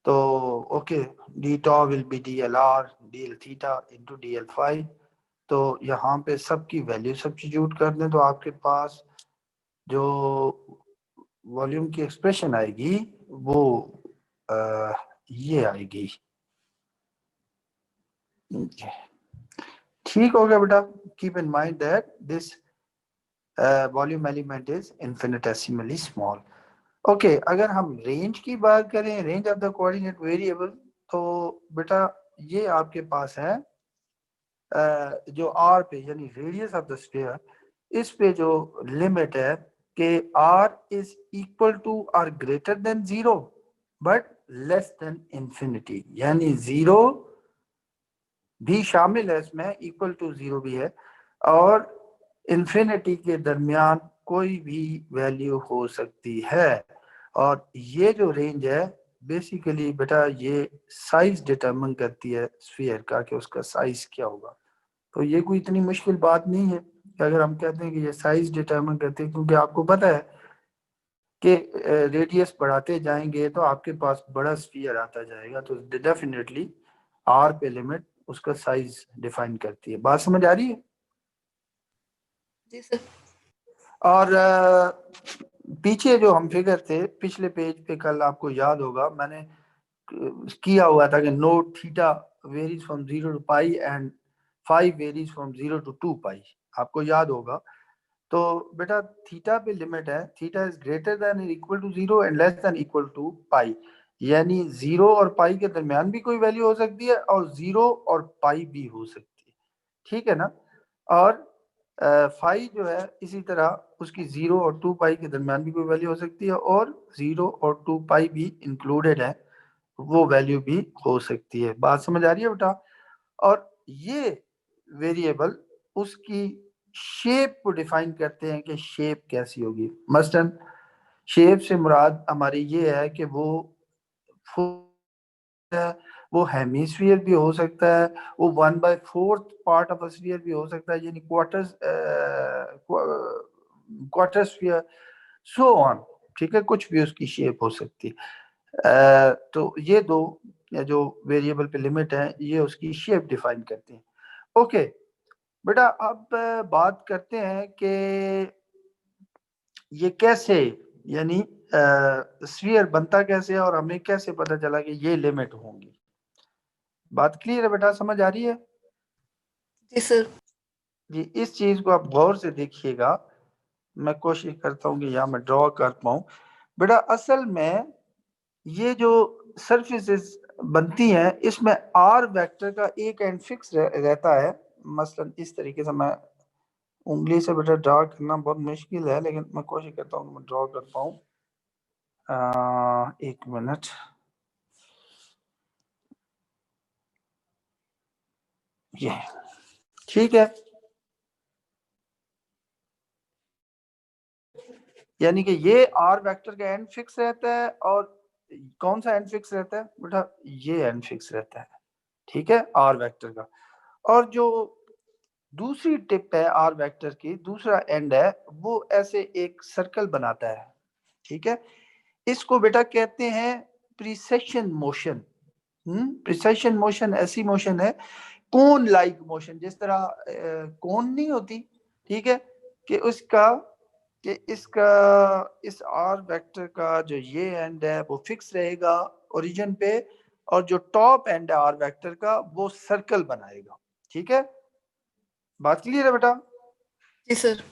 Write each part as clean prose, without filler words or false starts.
तो okay, D tau will be D L R D L theta into D L five. तो यहाँ पे सबकी वैल्यू सब्स्टिट्यूट कर दें तो आपके पास जो वॉल्यूम की एक्सप्रेशन आएगी वो ये आएगी। ठीक हो गया बेटा। Keep in mind that this volume element is infinitesimally small. Okay, अगर हम रेंज की बात करें, range of the coordinate variable, तो बेटा ये आपके पास है जो आर पे यानी रेडियस ऑफ द स्फीयर, इस पे जो लिमिट है कि आर इज इक्वल टू और greater than zero but less than infinity, यानी जीरो भी शामिल है इसमें, इक्वल टू जीरो भी है, और इंफिनिटी के दरमियान कोई भी वैल्यू हो सकती है। और ये जो रेंज है बेसिकली बेटा ये साइज डिटरमिन करती है स्फीयर का कि उसका साइज क्या होगा। तो ये कोई इतनी मुश्किल बात नहीं है कि अगर हम कहते हैं कि ये साइज डिटरमिन करती है, क्योंकि आपको पता है कि रेडियस बढ़ाते जाएंगे तो आपके पास बड़ा स्फीयर आता जाएगा, तो डेफिनेटली आर पे लिमिट उसका साइज डिफाइन करती है। बात समझ आ रही है? जी सर। और पीछे जो हम फिगर थे पिछले पेज पे, कल आपको याद होगा मैंने किया हुआ था कि note theta varies from 0 to pi and 5 varies from 0 to 2 pi, आपको याद होगा। तो बेटा थीटा पे लिमिट है, थीटा इज ग्रेटर देन और equal to 0 and less than equal to pi, यानी 0 और पाई के दरमियान भी कोई वैल्यू हो सकती है और 0 और पाई भी हो सकती है, ठीक है ना। और फाई जो है इसी तरह उसकी 0 और 2 पाई के दरमियान भी कोई वैल्यू हो सकती है और 0 और 2 पाई भी इंक्लूडेड है, वो वैल्यू भी हो सकती है। बात समझ आ रही है बेटा? और ये वेरिएबल उसकी शेप को डिफाइन करते हैं कि शेप कैसी होगी। मसलन शेप से मुराद हमारी ये है कि वो है, वो हेमिस्फीयर भी हो सकता है, वो 1/4 पार्ट ऑफ स्फीयर भी हो सकता है, यानी क्वार्टर स्फीयर, सो ऑन, ठीक है, कुछ भी उसकी शेप हो सकती है। तो ये दो जो वेरिएबल पे लिमिट है ये उसकी शेप डिफाइन करते हैं। ओके बेटा, अब बात करते हैं कि ये कैसे, यानी स्फीयर बनता कैसे है और हमें कैसे पता चला कि ये लिमिट होंगी। बात क्लियर है बेटा? समझ आ रही है? जी सर। जी, इस चीज को आप गौर से देखिएगा, मैं कोशिश करता हूँ कि यहाँ मैं ड्रॉ कर पाऊँ। बेटा असल में ये जो सरफेसेस बनती हैं इसमें आर वेक्टर का एक एंड फिक्स रहता है। मसलन इस तरीके से, मैं उंगली से बेटा ड्रॉ करना बहुत मुश्किल है लेकिन मैं कोशिश करता हूँ कि मैं ड्रॉ कर पाऊँ। एक मिनट। ये ठीक है, यानी कि ये आर वेक्टर का एंड फिक्स रहता है। और कौन सा एंड फिक्स रहता है बेटा? ये एंड फिक्स रहता है, ठीक है, आर वेक्टर का। और जो दूसरी टिप है आर वेक्टर की, दूसरा एंड है, वो ऐसे एक सर्कल बनाता है, ठीक है। इसको बेटा कहते हैं प्रिसेशन मोशन। प्रिसेशन मोशन ऐसी मोशन है, कोन लाइक मोशन, जिस तरह कोन नहीं होती, ठीक है, कि उसका कि इसका इस आर वेक्टर का जो ये एंड है वो फिक्स रहेगा ओरिजिन पे, और जो टॉप एंड है आर वेक्टर का वो सर्कल बनाएगा, ठीक है। बात क्लियर है बेटा? जी सर।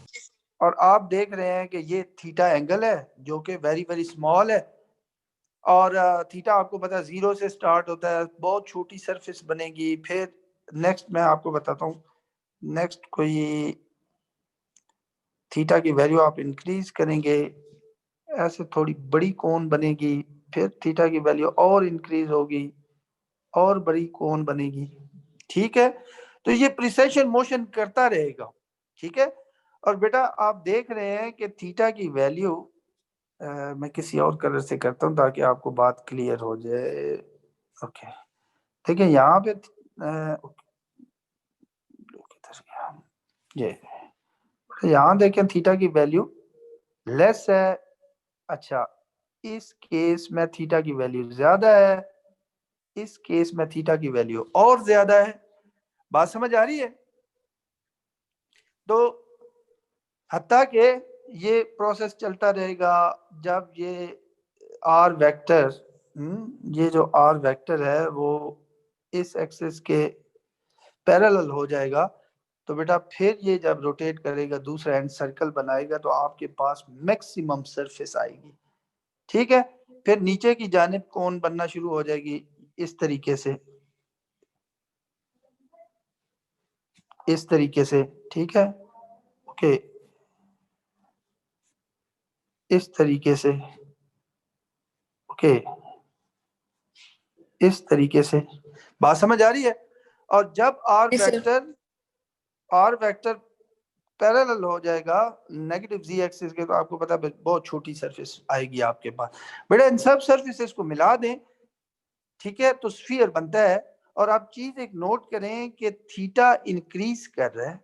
और आप देख रहे हैं कि ये थीटा एंगल है जो कि वेरी वेरी स्मॉल है, और थीटा आपको पता है 0 से स्टार्ट होता है, बहुत छोटी सरफेस बनेगी। फिर नेक्स्ट मैं आपको बताता हूँ, नेक्स्ट कोई थीटा की वैल्यू आप इंक्रीज करेंगे, ऐसे थोड़ी बड़ी कोन बनेगी, फिर थीटा की वैल्यू और इंक्रीज होगी और बड़ी कोन बनेगी, ठीक है। तो ये प्रिसेशन मोशन करता रहेगा, ठीक है। और बेटा आप देख रहे हैं कि थीटा की वैल्यू, मैं किसी और कलर से करता हूँ ताकि आपको बात क्लियर हो जाए। ओके, देखिए यहाँ पे ये यहाँ देखें थीटा की वैल्यू लेस है। अच्छा, इस केस में थीटा की वैल्यू ज्यादा है, इस केस में थीटा की वैल्यू और ज्यादा है। बात समझ आ रही है? तो हत्ता के ये प्रोसेस चलता रहेगा जब ये आर वेक्टर, ये जो आर वेक्टर है वो इस एक्सिस के पैरेलल हो जाएगा, तो बेटा फिर ये जब रोटेट करेगा दूसरा एंड सर्कल बनाएगा तो आपके पास मैक्सिमम सरफेस आएगी। ठीक है, फिर नीचे की जानिब कोन बनना शुरू हो जाएगी इस तरीके से, इस तरीके से। ठीक है, ओके, इस तरीके से, ओके, इस तरीके से। बात समझ आ रही है? और जब जी सर। आर वेक्टर पैरेलल हो जाएगा नेगेटिव जी एक्सिस के, तो आपको पता है बहुत छोटी सरफेस आएगी आपके पास। बेटा इन सब सरफेसेस को मिला दें, ठीक है, तो स्फीयर बनता है। और आप चीज एक नोट करें कि थीटा इंक्रीज कर रहा है।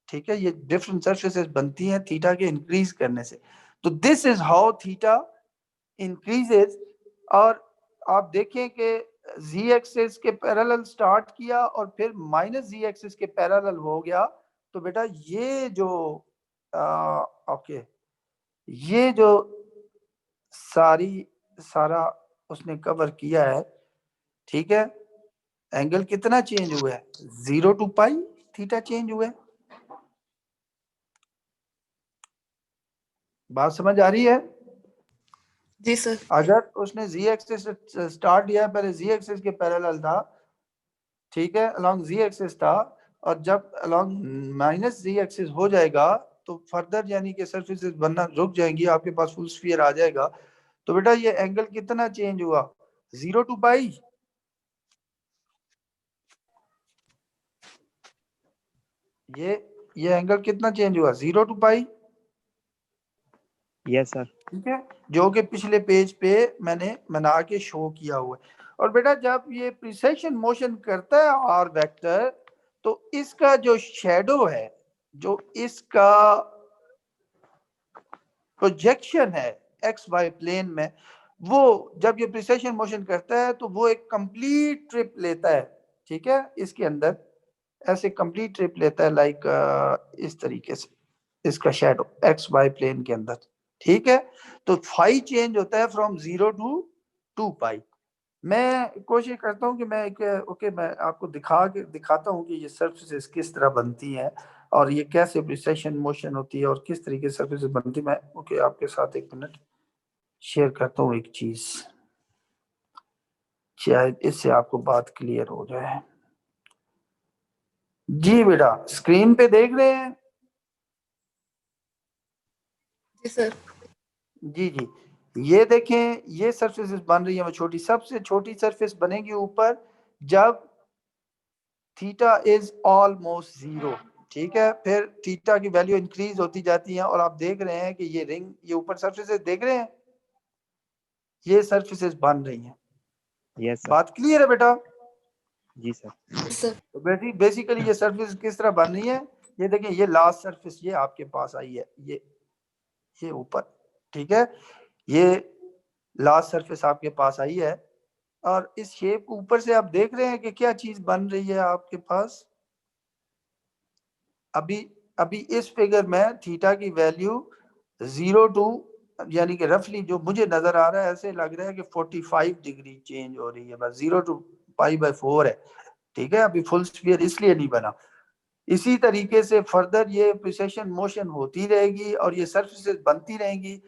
ठीक है, ये डिफरेंट सरफेसेस बनती हैं थीटा के इंक्रीज करने से। तो this is how theta increases. और आप देखें कि जी एक्सिस के पैरेलल स्टार्ट किया और फिर माइनस जी एक्सिस के पैरेलल हो गया, तो बेटा ये जो ओके, ये जो सारा उसने कवर किया है, ठीक है, एंगल कितना चेंज हुआ है? 0 to पाई थीटा चेंज हुआ है। बात समझ आ रही है? जी सर। अगर उसने जी एक्सिस स्टार्ट किया, पहले जी एक्सिस के पैरेलल था, ठीक है, अलोंग जी एक्सिस था, और जब अलोंग माइनस जी एक्सिस हो जाएगा तो फर्दर यानी कि सरफेसेस बनना रुक जाएंगी, आपके पास फुल स्फीयर आ जाएगा। तो बेटा ये एंगल कितना चेंज हुआ? 0 to पाई। ये एंगल कितना चेंज हुआ? 0 to पाई। Yes sir. ठीक है, जो कि पिछले पेज पे मैंने बना के शो किया हुआ है। और बेटा जब ये प्रिसेशन मोशन करता है आर वेक्टर, तो इसका जो शेडो है, जो इसका प्रोजेक्शन है एक्स वाई प्लेन में, वो जब ये प्रिसेशन मोशन करता है तो वो एक कंप्लीट ट्रिप लेता है। ठीक है, इसके अंदर ऐसे कंप्लीट ट्रिप लेता है, लाइक इस तरीके से इसका शेडो एक्स वाई प्लेन के अंदर। ठीक है, तो फाई चेंज होता है फ्रॉम 0 to 2 पाई। मैं कोशिश करता हूँ कि मैं एक ओके मैं आपको दिखाता हूँ कि ये सरफेसेस किस तरह बनती हैं और ये कैसे प्रिसेशन मोशन होती है और किस तरीके से सरफेसेस बनती है। मैं ओके आपके साथ एक मिनट शेयर करता हूँ एक चीज, शायद इससे आपको बात क्लियर हो जाए। जी बेटा स्क्रीन पे देख रहे हैं? जी सर। जी जी, ये देखें, ये सरफेसेस बन रही है, वो छोटी, सबसे छोटी सरफेस बनेगी ऊपर जब थीटा इज ऑलमोस्ट 0। ठीक है, फिर थीटा की वैल्यू इंक्रीज होती जाती है और आप देख रहे हैं कि ये रिंग, ये ऊपर सरफेसेस देख रहे हैं, ये सरफेसेस बन रही हैं। Yes sir. बात क्लियर है बेटा? जी सर। जी सर। तो बेसिकली ये सरफेस किस तरह बन रही है, ये देखें, ये लास्ट सरफेस ये आपके पास आई है, ये ऊपर। ठीक है, ये लास्ट सरफेस आपके पास आई है और इस शेप को ऊपर से आप देख रहे हैं कि क्या चीज बन रही है आपके पास। अभी अभी इस फिगर में थीटा की वैल्यू 0 to यानी कि रफली जो मुझे नजर आ रहा है, ऐसे लग रहा है कि 45 डिग्री चेंज हो रही है, बस 0 to पाई बाय 4 है। ठीक है, अभी फुल स्फीयर इसलिए नहीं बना। इसी तरीके से फर्दर ये प्रिसेशन मोशन होती रहेगी और ये सरफेसेस बनती रहेंगी,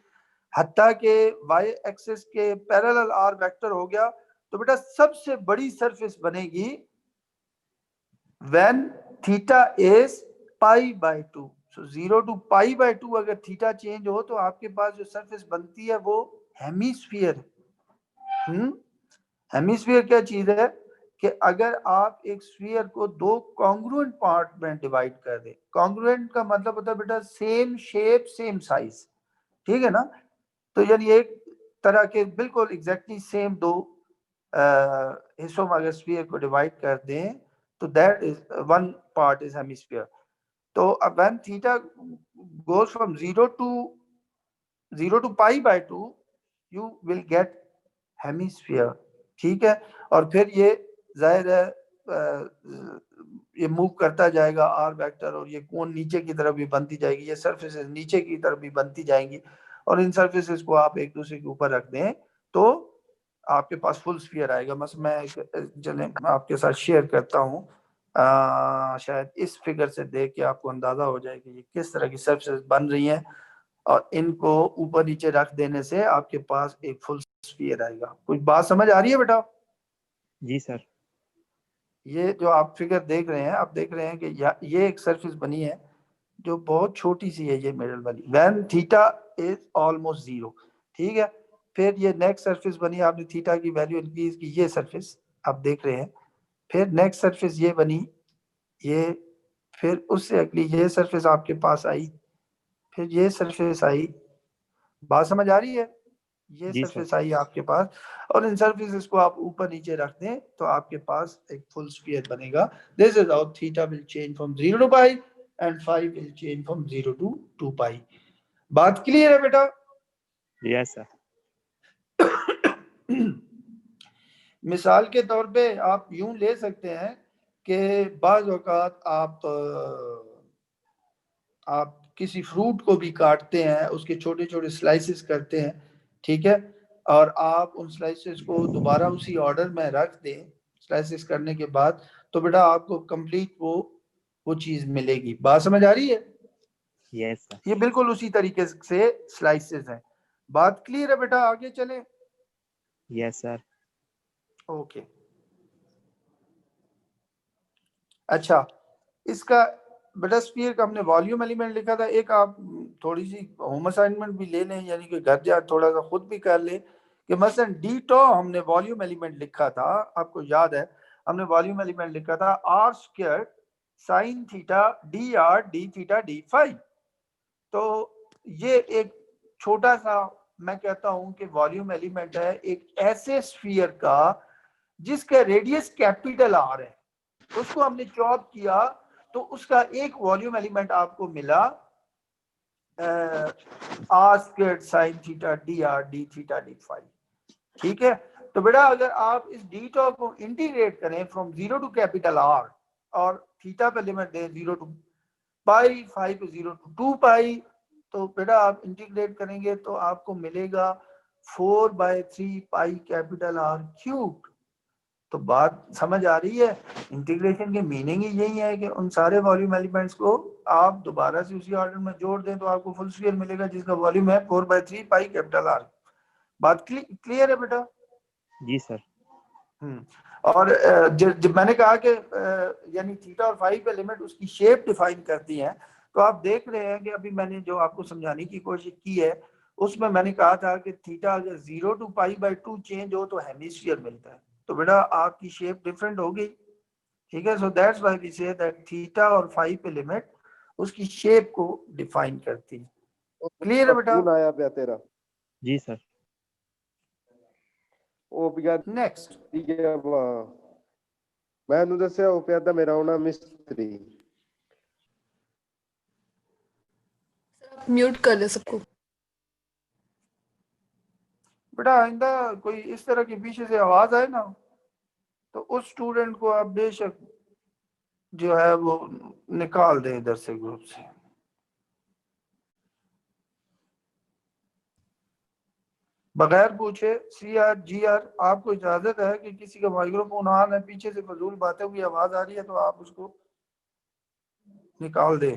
हत्ता के वाई एक्सिस के पैरेलल आर वेक्टर हो गया। तो बेटा सबसे बड़ी सरफेस बनेगी when theta is pi by 2। so 0 to pi by 2 अगर थीटा चेंज हो तो आपके पास जो सरफेस बनती है वो हेमिस्फीयर। हेमिस्फीयर क्या चीज है कि अगर आप एक स्फीयर को दो कॉन्ग्रुएंट पार्ट में डिवाइड कर दे, कॉन्ग्रुएंट का मतलब होता है बेटा सेम शेप सेम साइज। ठीक है ना, तो यानी एक तरह के बिल्कुल एग्जैक्टली सेम दो हिस्सों में अगर स्फीयर को डिवाइड कर दें तो that is one part is hemisphere. तो अब when theta goes from 0 to pi by 2 you will get hemisphere. ठीक है, और फिर ये जाहिर है ये मूव करता जाएगा आर वेक्टर, और ये कोन नीचे की तरफ भी बनती जाएगी, ये सरफेसेस नीचे की तरफ भी बनती जाएंगी, और इन सरफेसेस को आप एक दूसरे के ऊपर रख दें तो आपके पास फुल स्फीयर आएगा। बस मैं चलें मैं आपके साथ शेयर करता हूँ, शायद इस फिगर से देख के आपको अंदाजा हो जाए कि ये किस तरह की सरफेसेस बन रही हैं, और इनको ऊपर नीचे रख देने से आपके पास एक फुल स्फीयर आएगा। कुछ बात समझ आ रही है बेटा? जी सर। ये जो आप फिगर देख रहे हैं, आप देख रहे हैं कि ये एक सरफेस बनी है जो बहुत छोटी सी है, ये मिडल वाली, when theta is almost zero. ठीक है, फिर ये नेक्स्ट सरफेस बनी, आपने थीटा की वैल्यू इंक्रीज की, ये सरफेस आप देख रहे हैं। फिर नेक्स्ट सरफेस ये बनी, ये, फिर उससे अगली ये सरफेस आपके पास आई, फिर ये सरफेस आई। बात समझ आ रही है? ये जी सर। सरफेस आई आपके पास, और इन सरफेसेस को आप ऊपर नीचे रख दें तो आपके पास एक फुल स्फीयर बनेगा। This is how theta will change from 0 to pi and phi will change from 0 to 2 pi. बात क्लियर है बेटा? Yes sir. मिसाल के तौर पे आप यूं ले सकते हैं कि बाज औकात आप किसी फ्रूट को भी काटते हैं, उसके छोटे छोटे स्लाइसेस करते हैं, ठीक है, और आप उन स्लाइसेस को दोबारा उसी ऑर्डर में रख दें स्लाइसेस करने के बाद, तो बेटा आपको कंप्लीट वो चीज मिलेगी। बात समझ आ रही है? Yes sir. ये बिल्कुल उसी तरीके से स्लाइसेस हैं। बात क्लियर है बेटा? आगे चलें। Yes sir. ओके, अच्छा, इसका बेटा स्फीयर का हमने वॉल्यूम एलिमेंट लिखा था। एक आप थोड़ी सी होम असाइनमेंट भी ले लें, यानी कि घर जा थोड़ा सा खुद भी कर लें कि मसलन डी टॉ हमने वॉल्यूम एलिमेंट लिखा था, आपको याद है हमने वॉल्यूम एलिमेंट लिखा था R square sine theta D R D theta D phi. तो ये एक छोटा सा मैं कहता हूं कि वॉल्यूम एलिमेंट है एक ऐसे स्फीयर का जिसका रेडियस कैपिटल आर है, उसको हमने चॉप किया तो उसका एक वॉल्यूम एलिमेंट आपको मिला R square sine theta D R D theta D phi. ठीक है, तो बेटा अगर आप इस डी टॉ को इंटीग्रेट करें फ्रॉम 0 टू कैपिटल आर, और थीटा पे लिमिट दें 0 टू पाई, फाई पे 0 टू 2 पाई, तो बेटा आप इंटीग्रेट करेंगे तो आपको मिलेगा 4/3 पाई कैपिटल आर क्यूब। तो बात समझ आ रही है? इंटीग्रेशन की मीनिंग ही यही है कि उन सारे वॉल्यूम एलिमेंट्स को आप दोबारा से उसी ऑर्डर में जोड़ दें तो आपको फुल स्फीयर मिलेगा जिसका वॉल्यूम है 4/3 पाई कैपिटल आर। बात क्लियर है बेटा? जी सर। और जब मैंने कहा कि यानी थीटा और फाई पे लिमिट उसकी शेप डिफाइन करती है, तो आप देख रहे हैं कि अभी मैंने जो आपको समझाने की कोशिश की है उसमें मैंने कहा था कि थीटा अगर 0 टू पाई/2 चेंज हो तो हेमिस्फीयर मिलता है। तो बेटा आपकी शेप डिफरेंट हो गई, ठीक है। So that's why we say that theta और फाई पे लिमिट उसकी शेप को डिफाइन करती है। क्लियर है बेटा? फोन आया पिया तेरा। जी सर। ਉਹ ਪਿਆ नेक्स्ट, ਠੀਕ ਹੈ ਮੈਂ ਉਹਨੂੰ ਦੱਸਿਆ ਉਹ ਪਿਆ ਤਾਂ ਮੇਰਾ ਆਉਣਾ ਮਿਸਤਰੀ। सर आप म्यूट कर दे सबको। बेटा आइंदा कोई इस तरह की पीछे से आवाज आए ना तो उस स्टूडेंट को आप बेशक जो है वो निकाल दें इधर से ग्रुप से। बगैर पूछे CR GR आपको इजाजत है कि किसी का माइक्रोफोन ऑन है, पीछे से फजूल बातें हुई आवाज आ रही है तो आप उसको निकाल दें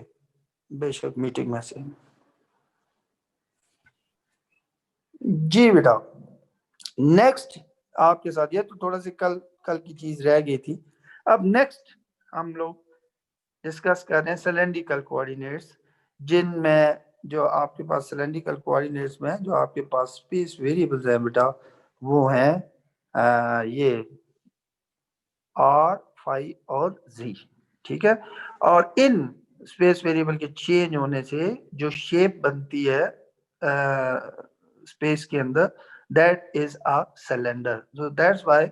बेशक मीटिंग में से। जी बेटा, नेक्स्ट आपके साथ ये तो थोड़ा सी कल की चीज रह गई थी। अब नेक्स्ट हम लोग डिस्कस कर रहे हैं सिलेंड्रिकल कोऑर्डिनेट्स, जिनमें जो आपके पास सिलेंड्रिकल कोऑर्डिनेट्स में जो आपके पास स्पेस वेरिएबल्स हैं बेटा वो हैं ये R, फाई और Z, ठीक है। और इन स्पेस वेरिएबल के चेंज होने से जो शेप बनती है स्पेस के अंदर that is a cylinder, so that's why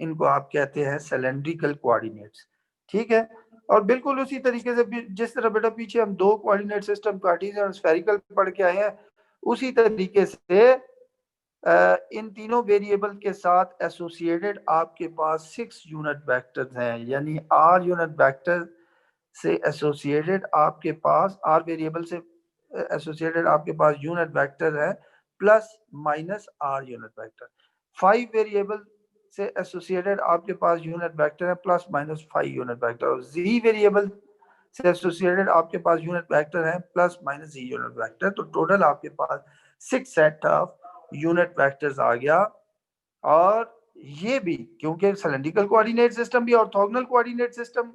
इनको आप कहते हैं सिलेंड्रिकल कोऑर्डिनेट्स, ठीक है। और बिल्कुल उसी तरीके से जिस तरह बेटा पीछे हम दो कोऑर्डिनेट सिस्टम कार्टेशियन और स्फेरिकल पढ़ के आए हैं, उसी तरीके से इन तीनों वेरिएबल के साथ एसोसिएटेड आपके पास 6 यूनिट वेक्टर्स हैं, यानी आर यूनिट वेक्टर से एसोसिएटेड आपके पास आर वेरिएबल से एसोसिएटेड आपके पास यूनिट वेक्टर है plus minus R unit vector. 5 variable से एसोसिएटेड आपके पास यूनिट वेक्टर है प्लस माइनस 5 यूनिट वेक्टर, और जी वेरिएबल से एसोसिएटेड आपके पास यूनिट वेक्टर है plus minus Z unit vector. तो टोटल आपके पास 6 सेट ऑफ यूनिट वेक्टर्स आ गया। और ये भी क्योंकि सिलेंड्रिकल कोऑर्डिनेट सिस्टम भी ऑर्थोगोनल कोऑर्डिनेट सिस्टम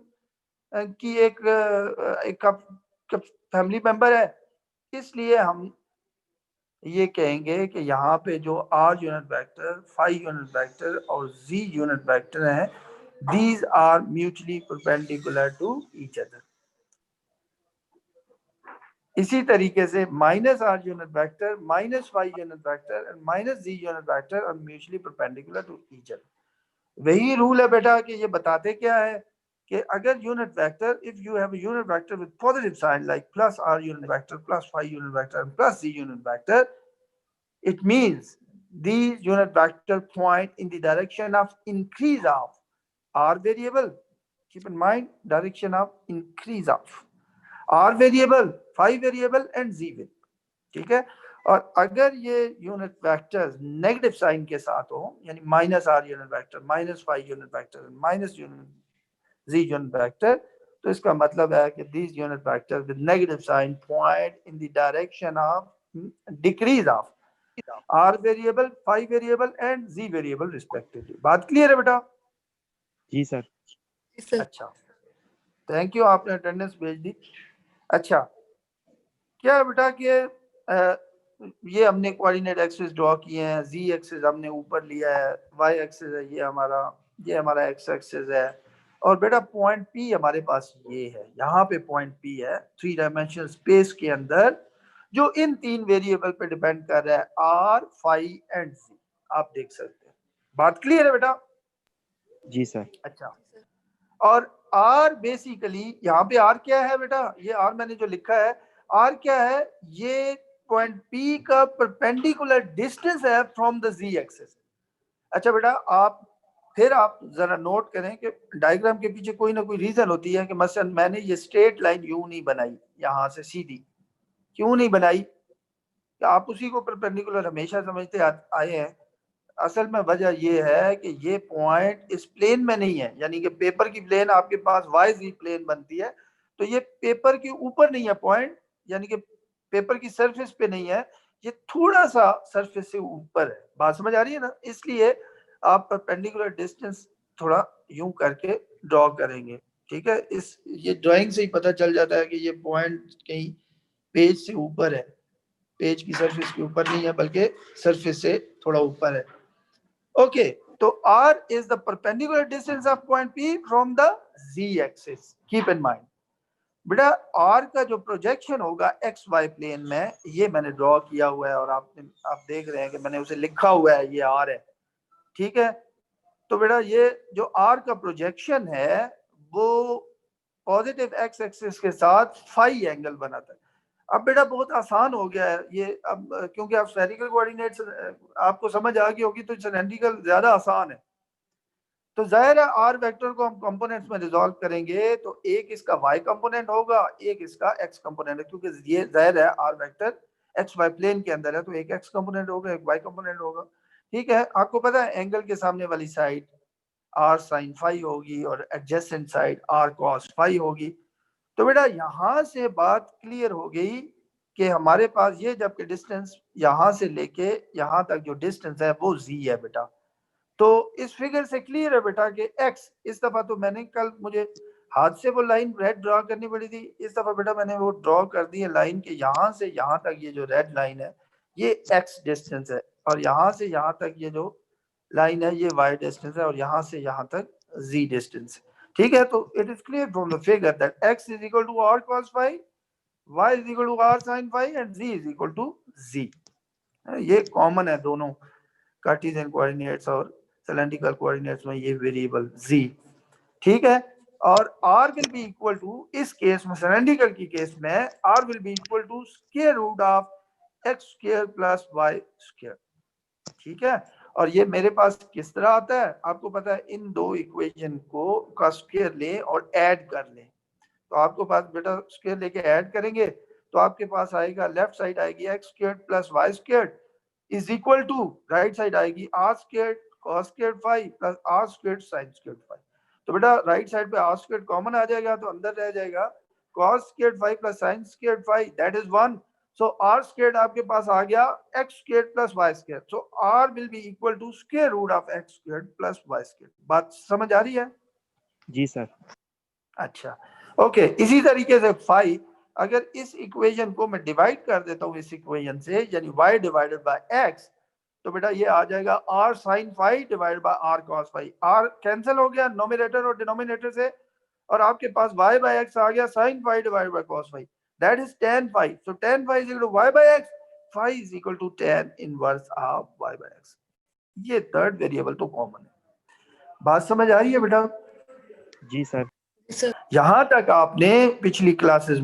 की एक फैमिली मेंबर है, इसलिए हम ये कहेंगे कि यहाँ पे जो R unit vector, phi unit vector और जी यूनिट वेक्टर हैं, these are mutually perpendicular to each other। इसी तरीके से minus R unit vector, minus phi unit vector and minus Z unit vector are mutually perpendicular to each other. वही rule है बेटा कि ये बताते क्या है कि अगर unit vector, if you have a unit vector with positive sign like plus R unit vector plus phi unit vector and plus Z unit vector, it means these unit vector point in the direction of increase of r variable. Keep in mind direction of increase of r variable, phi variable and z variable, ठीक है। और अगर ये unit vectors negative sign के साथ हो, यानी minus R unit vector, minus phi unit vector, minus Z unit vector, तो इसका मतलब है कि these unit vectors with negative sign point in the direction of decrease of R variable, phi variable and Z variable respectively. बात clear है बेटा? जी sir. जी सर। अच्छा, थैंक यू, आपने अटेंडेंस भेज दी। अच्छा, क्या है बेटा कि ये हमने कोऑर्डिनेट एक्सिस ड्रॉ किए हैं, जी एक्सिस हमने ऊपर लिया है, वाई एक्सिस है ये हमारा एक्स एक्सिस है, और बेटा पॉइंट पी हमारे पास ये है, यहाँ पे पॉइंट पी है 3 डायमेंशनल स्पेस के अंदर, जो इन 3 वेरिएबल पे डिपेंड कर रहा है, आर, फाई एंड जी। आप देख सकते हैं। बात क्लियर है बेटा? जी सर। अच्छा, और आर बेसिकली यहाँ पे आर क्या है बेटा? ये आर मैंने जो लिखा है, आर क्या है? ये पॉइंट पी का परपेंडिकुलर डिस्टेंस है फ्रॉम द जी एक्सिस। अच्छा बेटा, आप जरा नोट करें कि डायग्राम के पीछे कोई ना कोई रीजन होती है कि मसलन मैंने ये स्ट्रेट लाइन यूं नहीं बनाई, यहाँ से सीधी क्यों नहीं बनाई? आप उसी को परपेंडिकुलर हमेशा समझते आए हैं। असल में वजह ये है कि ये पॉइंट इस प्लेन में नहीं है, यानी कि पेपर की प्लेन आपके पास वाई जी प्लेन बनती है, तो ये पेपर के ऊपर नहीं है पॉइंट, यानी कि पेपर की सरफेस पे नहीं है, ये थोड़ा सा सरफेस से ऊपर है। बात समझ आ रही है ना? इसलिए आप परपेंडिकुलर डिस्टेंस थोड़ा यूं करके ड्रॉ करेंगे, ठीक है। ये ड्राइंग से ही पता चल जाता है कि ये पॉइंट कहीं पेज से ऊपर है, पेज की सरफेस के ऊपर नहीं है बल्कि सरफेस से थोड़ा ऊपर है। ओके, तो r is the perpendicular distance of point P from the z axis. Keep in mind. बेटा r का जो प्रोजेक्शन होगा एक्स वाई प्लेन में, ये मैंने ड्रॉ किया हुआ है, और आप देख रहे हैं कि मैंने उसे लिखा हुआ है, ये r है, ठीक है। तो बेटा ये जो r का प्रोजेक्शन है वो पॉजिटिव एक्स एक्सिस के साथ फाई एंगल बनाता है। अब बेटा बहुत आसान हो गया है ये, अब क्योंकि आप स्फेरिकल कोऑर्डिनेट्स आपको समझ आ गई होगी, तो सिलेंड्रिकल ज्यादा आसान है। तो जाहिर है आर वेक्टर को हम कंपोनेंट्स में रिजॉल्व करेंगे, तो एक इसका वाई कंपोनेंट होगा, एक इसका एक्स कंपोनेंट है, क्योंकि ये जाहिर है R vector X Y plane के अंदर है, तो एक एक्स कंपोनेंट होगा, एक वाई कंपोनेंट होगा, ठीक है। आपको पता है एंगल के सामने वाली साइड आर साइन फाई होगी और adjacent side R cos phi होगी। तो बेटा यहाँ से बात क्लियर हो गई कि हमारे पास ये जबकि डिस्टेंस यहाँ से लेके यहाँ तक जो डिस्टेंस है वो जी है बेटा। तो इस फिगर से क्लियर है बेटा कि एक्स, इस दफा तो मैंने कल मुझे हाथ से वो लाइन रेड ड्रॉ करनी पड़ी थी, इस दफा बेटा मैंने वो ड्रॉ कर दी है लाइन के यहाँ से यहाँ तक ये जो रेड लाइन है ये एक्स डिस्टेंस है, और यहाँ से यहाँ तक ये जो लाइन है ये वाई डिस्टेंस है, और यहाँ से यहाँ तक जी डिस्टेंस है, ठीक है। तो it is clear from the figure that x is equal to r cos phi, y is equal to r sin phi and z is equal to z। ये कॉमन है दोनों कार्टेशियन कोऑर्डिनेट्स और cylindrical coordinates में, ये variable z, ठीक है। और r will be equal to, इस केस में सिलेंड्रिकल की केस में r will be equal to square root of x square plus y square, ठीक है। और ये मेरे पास किस तरह आता है आपको पता है, इन दो इक्वेशन को का स्क्वायर लें और ऐड कर लें। तो आपको पास बेटा स्क्वायर लेके ऐड करेंगे तो आपके पास आएगा, लेफ्ट साइड आएगी X square plus Y square is equal to, right side आएगी R square cos square phi plus R square sine square phi. तो बेटा राइट साइड पे आर स्क्वायर कॉमन आ जाएगा तो अंदर रह जाएगा cos square phi plus sine square phi, that is 1। So R square आपके पास आ गया X square plus Y square, so R will be equal to square root of X square plus Y square. बात समझ आ रही है? जी सर। अच्छा ओके। इसी तरीके से फाई, अगर इस इक्वेशन को मैं डिवाइड कर देता हूँ इस इक्वेशन से, यानी y डिवाइडेड बाय x, तो बेटा ये आ जाएगा r sin phi divided by r cos phi. r cancel हो गया नोमिनेटर और डिनोमिनेटर से, और आपके पास y बाय x आ गया sin phi divided by cos phi, that is tan phi. So tan phi is equal to y bye x, phi is equal to tan inverse of y bye x। ये third variable तो common है। बात समझ आ रही है बेटा? जी सर। सर यहां तक आपने पिछली क्लासेस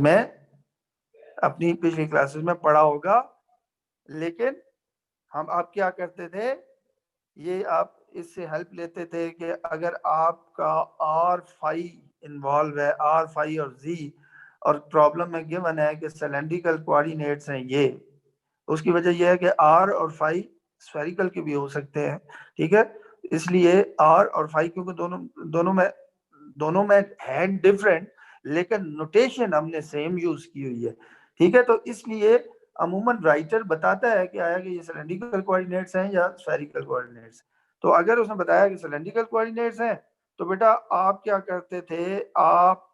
में पढ़ा होगा, लेकिन हम आप क्या करते थे, ये आप इससे हेल्प लेते थे कि अगर आपका आर फाई इन्वॉल्व है, आर फाई और जी, और प्रॉब्लम में गिवन है कि सिलेंड्रिकल कोऑर्डिनेट्स हैं ये, उसकी वजह यह है कि आर और फाई स्फेरिकल के भी हो सकते हैं, ठीक है। इसलिए आर और फाई क्योंकि दोनों में है डिफरेंट, लेकिन नोटेशन हमने सेम यूज की हुई है, ठीक है। तो इसलिए अमूमन राइटर बताता है कि आया कि ये सिलेंड्रिकल कोऑर्डिनेट्स हैं या स्फेरिकल कोऑर्डिनेट्स। तो अगर उसने बताया कि सिलेंड्रिकल कोऑर्डिनेट्स हैं तो बेटा आप क्या करते थे, आप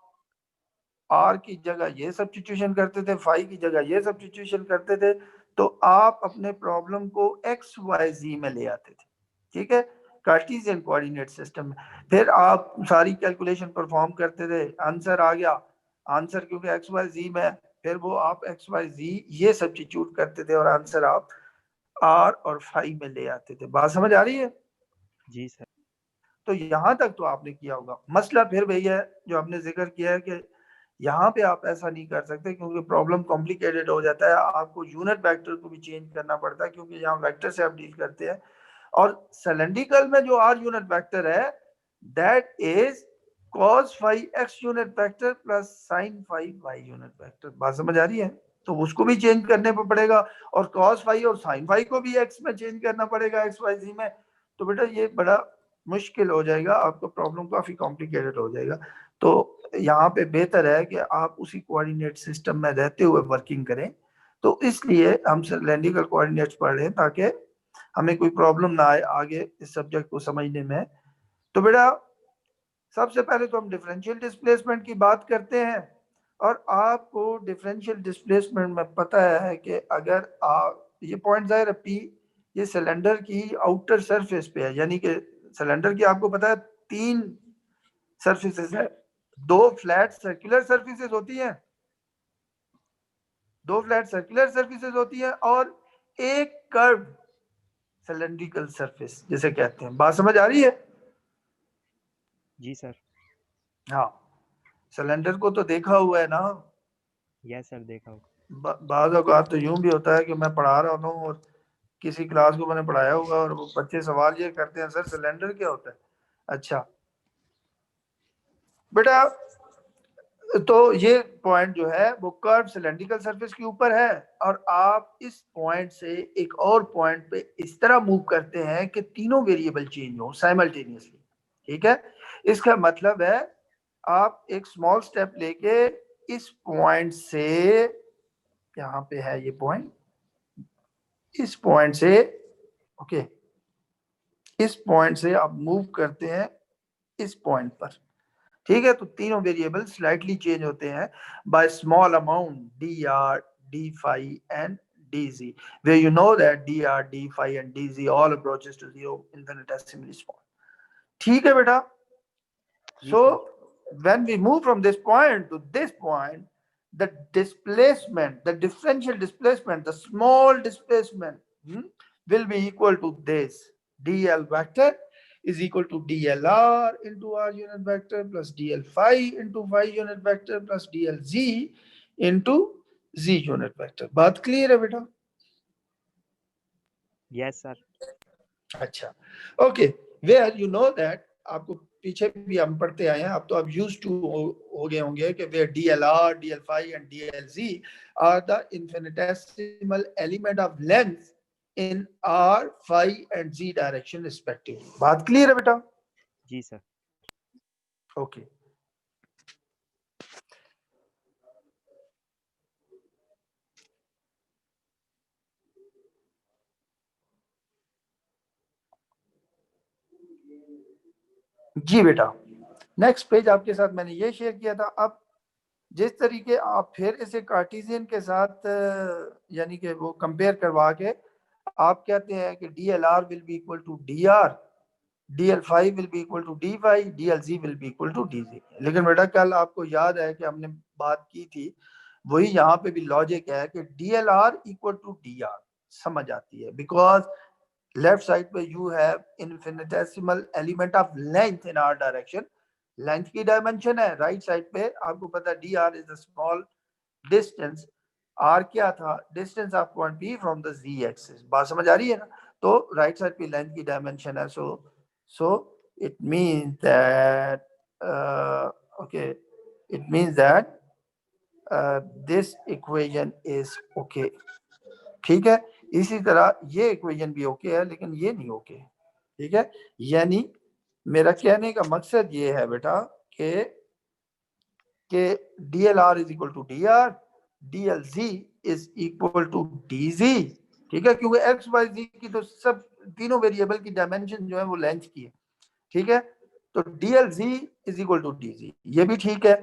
आर की जगह ये सब्स्टिट्यूशन करते थे, फाई की जगह ये सब्स्टिट्यूशन करते थे, तो आप अपने प्रॉब्लम को एक्स वाई जी में ले आते थे, ठीक है, कार्टेशियन कोऑर्डिनेट सिस्टम में। फिर आप सारी कैलकुलेशन परफॉर्म करते थे, आंसर आ गया, आंसर क्योंकि एक्स वाई जी में, फिर वो आप एक्स वाई जी ये सब्स्टिट्यूट करते थे और आंसर आप आर और फाई में ले आते थे। बात समझ आ रही है? जी सर। तो यहां तक तो आपने किया होगा। मसला फिर वही है जो हमने जिक्र किया है कि यहाँ पे आप ऐसा नहीं कर सकते क्योंकि प्रॉब्लम कॉम्प्लिकेटेड हो जाता है, आपको यूनिट वेक्टर को भी चेंज करना पड़ता है क्योंकि यहाँ वेक्टर से आप डील करते हैं, और सिलेंड्रिकल में जो आर यूनिट वेक्टर है that is cos phi x unit vector plus sin phi y unit vector. बात समझ आ रही है? तो उसको भी चेंज करने पर पड़ेगा, और cos फाई और sin फाई को भी x में चेंज करना पड़ेगा, x y z में। तो बेटा ये बड़ा मुश्किल हो जाएगा, आपको प्रॉब्लम काफी कॉम्प्लिकेटेड हो जाएगा। तो यहाँ पे बेहतर है कि आप उसी कोऑर्डिनेट सिस्टम में रहते हुए वर्किंग करें। तो इसलिए हम सिलेंड्रिकल कोऑर्डिनेट्स पढ़ रहे हैं ताकि हमें कोई प्रॉब्लम ना आए आगे इस सब्जेक्ट को समझने में। तो बेटा सबसे पहले तो हम डिफरेंशियल डिस्प्लेसमेंट की बात करते हैं, और आपको डिफरेंशियल डिस्प्लेसमेंट में पता है कि अगर आप ये पॉइंट जाहिर है पी, ये सिलेंडर की आउटर सरफेस पे है, यानी कि सिलेंडर की आपको पता है 3 सरफेसेस है, 2 फ्लैट सर्कुलर सर्फेसेस होती हैं, 2 फ्लैट सर्कुलर सर्फेसेस होती हैं, और एक कर्व सिलेंड्रिकल सरफेस जिसे कहते हैं। बात समझ आ रही है? जी सर। हाँ, सिलेंडर को तो देखा हुआ है ना? यस सर, देखा हूँ। बाज़ औक़ात तो यूं भी होता है कि मैं पढ़ा रहा हूँ और किसी क्लास को मैंने पढ़ाया होगा और वो बच्चे सवाल ये करते हैं, सर सिलेंडर क्या होता है? अच्छा बेटा, तो ये पॉइंट जो है वो कर्व सिलेंड्रिकल सरफेस के ऊपर है, और आप इस पॉइंट से एक और पॉइंट पे इस तरह मूव करते हैं कि तीनों वेरिएबल चेंज हो साइमल्टेनियसली, ठीक है। इसका मतलब है आप एक स्मॉल स्टेप लेके इस पॉइंट से, यहाँ पे है ये पॉइंट, इस पॉइंट से ओके, इस पॉइंट से आप मूव करते हैं इस पॉइंट पर, ठीक है। तो तीनों वेरिएबल स्लाइटली चेंज होते हैं by small amount D R D phi and dz, where you know that dr d phi and dz all approaches to zero infinitesimally small, ठीक है बेटा। So when we move from this point to this point, the displacement, the differential displacement, the small displacement will be equal to this dl vector is equal to dlr into r unit vector plus dl phi into phi unit vector plus dlz into z unit vector। बात clear है बेटा? Yes sir. अच्छा, okay, where you know that, आपको पीछे भी हम पढ़ते आए हैं, अब तो आप यूज्ड टू हो गए होंगे कि वेयर DLR, DL5 एंड DLZ are the infinitesimal element of length in R, phi and Z direction respectively. बात क्लियर है बेटा? जी सर। ओके जी बेटा, नेक्स्ट पेज आपके साथ मैंने ये शेयर किया था। अब जिस तरीके आप फिर इसे कार्टेशियन के साथ यानी कि वो कंपेयर करवा के आप कहते हैं कि DLR will be equal to DR, DL5 will be equal to D5, DLZ will be equal to DZ। लेकिन बेटा कल आपको याद है कि हमने बात की थी, वही यहाँ पे भी लॉजिक है कि DLR इक्वल टू DR समझ आती है, बिकॉज लेफ्ट साइड पे you have infinitesimal element of length in are direction, length की डायमेंशन है। राइट साइड पे आपको पता है DR is a small distance, R क्या था? Distance of point P from the Z axis. बात समझ आ रही है ना? तो राइट साइड पे लेंथ की डायमेंशन है, so it means that okay, it means that this equation is okay। ठीक है, इसी तरह ये इक्वेशन भी ओके है, लेकिन ये नहीं ओके। ठीक है, यानी मेरा कहने का मकसद ये है बेटा कि DLR is equal to DR, DLZ is equal to DZ। ठीक है, क्योंकि एक्स वाई जी की तो सब तीनों वेरिएबल की डायमेंशन जो है वो लेंथ की है। ठीक है, तो DLZ is equal to DZ, ये भी ठीक है,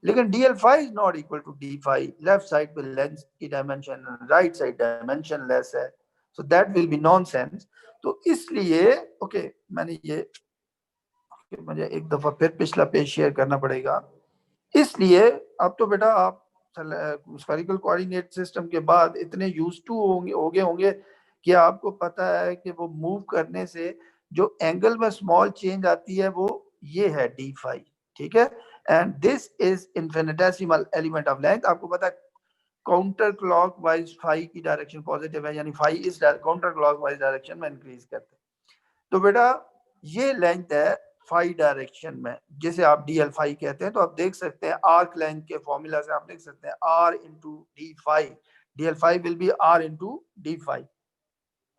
लेकिन DL5 is not equal to D5। Left side पे लेंथ की dimension, right side dimension less है, so that will be nonsense. तो इसलिए ओके, मैंने ये मुझे एक दफा फिर पिछला पेज शेयर करना पड़ेगा। इसलिए अब तो बेटा आप स्फेरिकल कोऑर्डिनेट सिस्टम के बाद इतने यूज टू हो गए होंगे कि आपको पता है कि वो मूव करने से जो एंगल में स्मॉल चेंज आती है वो ये है D5। ठीक है, and this is infinitesimal element of length. आपको पता है काउंटर क्लॉकवाइज फाई की डायरेक्शन पॉजिटिव है, यानी फाई इस काउंटर क्लॉकवाइज डायरेक्शन में इंक्रीज करते हैं। तो बेटा ये लेंथ है फाई डायरेक्शन में, जिसे आप DL5 कहते हैं। तो आप देख सकते हैं आर्क लेंथ के फॉर्मूला से आप देख सकते हैं R into D5, DL5 will B R into D5।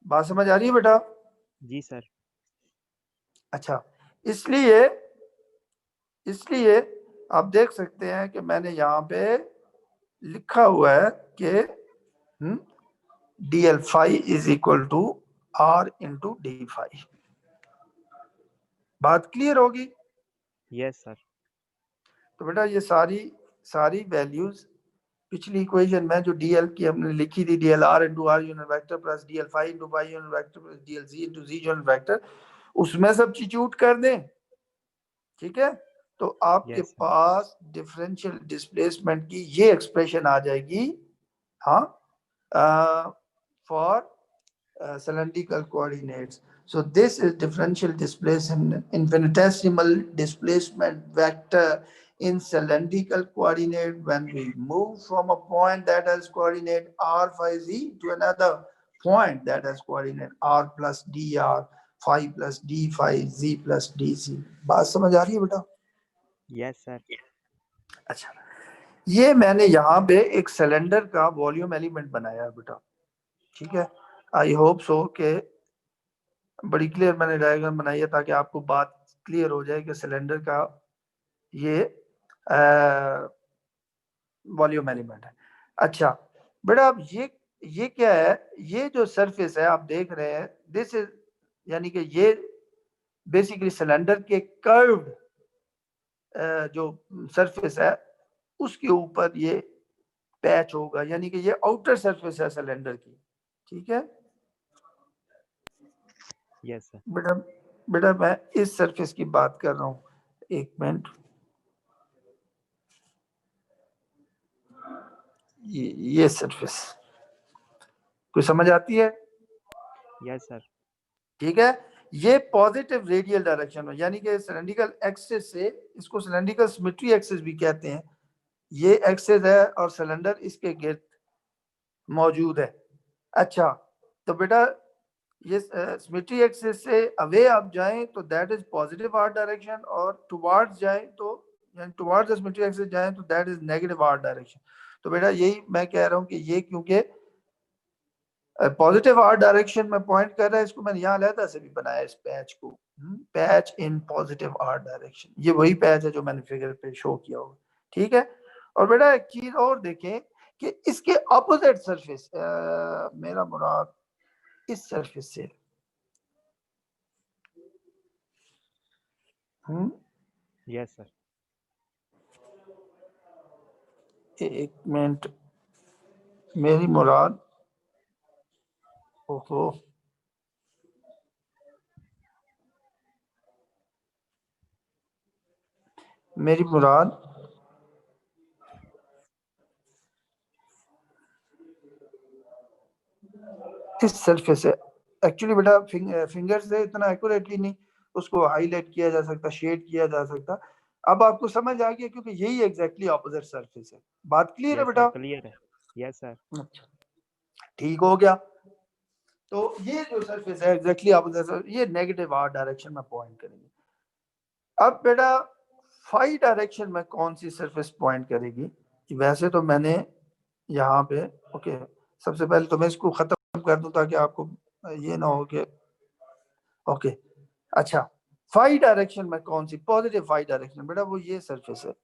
बात समझ आ रही है बेटा? जी सर। अच्छा, इसलिए इसलिए आप देख सकते हैं कि मैंने यहाँ पे लिखा हुआ है कि DL5 is equal to R into D5। बात क्लियर होगी? Yes sir. तो बेटा ये सारी वैल्यूज पिछली इक्वेशन में जो DL की हमने लिखी थी, DLR into R unit vector plus DL5 into Y unit vector plus DLZ into Z unit vector, उसमें सब्स्टिट्यूट कर दें। ठीक है, तो आपके यस सर। पास डिफरेंशियल डिस्प्लेसमेंट की ये एक्सप्रेशन आ जाएगी, हाँ, for cylindrical coordinates। So this is differential displacement, infinitesimal displacement vector in cylindrical coordinate when we move from a point that has coordinate R phi Z to another point that has coordinate R plus DR, phi plus D phi, Z plus DC। बात समझ आ रही है बेटा? Yes sir. अच्छा, ये मैंने यहाँ पे एक सिलेंडर का वॉल्यूम एलिमेंट बनाया है बेटा। ठीक है, आई होप सो के बड़ी क्लियर मैंने डायग्राम बनाई है ताकि आपको बात क्लियर हो जाए कि सिलेंडर का ये वॉल्यूम एलिमेंट है। अच्छा बेटा, अब ये क्या है? ये जो सरफेस है आप देख रहे हैं, दिस इज यानी कि ये बेसिकली सिलेंडर के कर्व्ड जो सरफेस है उसके ऊपर ये पैच होगा, यानी कि ये आउटर सरफेस है सिलेंडर की। ठीक है यस सर। बेटा, बेटा मैं इस सरफेस की बात कर रहा हूँ, एक मिनट। ये सरफेस कोई समझ आती है? Yes sir. ठीक है, ये पॉजिटिव रेडियल डायरेक्शन में, यानी कि सिलेंड्रिकल एक्सिस से, इसको सिलेंड्रिकल सिमेट्री एक्सिस भी कहते हैं। ये एक्सिस है और सिलेंडर इसके गिर्द मौजूद है। अच्छा, तो बेटा ये सिमेट्री एक्सिस से अवे आप जाएं तो that is positive R direction, और टुवार्ड्स जाएं तो यानी टुवार्ड्स द सिमेट्री एक्सिस जाएं तो that is negative R direction. तो बेटा यही मैं कह रहा हूं कि ये क्योंकि पॉजिटिव आर डायरेक्शन में पॉइंट कर रहा है, इसको मैंने यहाँ अलहदा से भी बनाया इस पैच को, patch in positive R direction. ये वही पैच है जो मैंने फिगर पे शो किया होगा, ठीक है। और बेटा एक चीज और देखें कि इसके अपोजिट सरफेस, मेरा मुराद इस सरफेस से, यस सर। एक मिनट, मेरी मुराद, ओहो मेरी मुराद इस सरफेस है। एक्चुअली बेटा फिंगर से इतना एक्यूरेटली नहीं उसको हाईलाइट किया जा सकता, शेड किया जा सकता। अब आपको समझ आ गया क्योंकि यही एग्जैक्टली ऑपोजिट सरफेस है। बात क्लियर है यस बेटा? सर, क्लियर है। Yes sir. अच्छा, ठीक हो गया। तो ये जो सरफेस है एग्जैक्टली ऑपोजिट, ये नेगेटिव आर डायरेक्शन में पॉइंट करेगी। अब बेटा फाई डायरेक्शन में कौन सी सरफेस पॉइंट करेगी? वैसे तो मैंने यहाँ पे, ओके, सबसे पहले तो मैं इसको खत्म कर दूं ताकि आपको ये ना हो कि, ओके, अच्छा, फाई डायरेक्शन में कौन सी पॉजिटिव फाई डायरेक्शन? बेटा वो ये सरफेस है,